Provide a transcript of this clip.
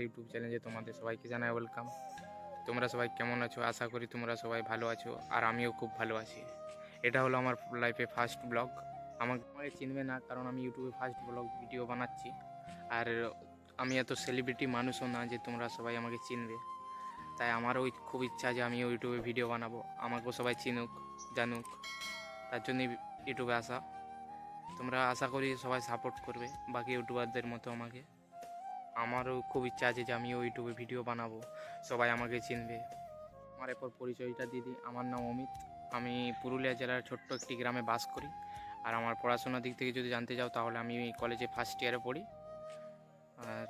YouTube চ্যানেলে তোমাদের সবাইকে জানাই ওয়েলকাম। তোমরা সবাই কেমন আছো? আশা করি তোমরা সবাই ভালো আছো, আর আমিও খুব ভালো আছি। এটা হলো আমার লাইফে ফার্স্ট ব্লগ। আমাকে চিনবে না, কারণ আমি ইউটিউবে ফার্স্ট ব্লগ ভিডিও বানাচ্ছি। আর আমি এত সেলিব্রিটি মানুষও না যে তোমরা সবাই আমাকে চিনবে। তাই আমারও খুব ইচ্ছা যে আমি ইউটিউবে ভিডিও বানাবো, আমাকেও সবাই চিনুক, জানুক। তার জন্যই ইউটিউবে আসা। তোমরা আশা করি সবাই সাপোর্ট করবে বাকি ইউটিউবারদের মতো আমাকে। আমারও খুব ইচ্ছা আছে যে আমিও ইউটিউবে ভিডিও বানাবো, সবাই আমাকে চিনবে। আমার এরপর পরিচয়টা দিয়ে দিই। আমার নাম অমিত। আমি পুরুলিয়া জেলার ছোট্ট একটি গ্রামে বাস করি। আর আমার পড়াশোনার দিক থেকে যদি জানতে চাও, তাহলে আমি কলেজে ফার্স্ট ইয়ারে পড়ি। আর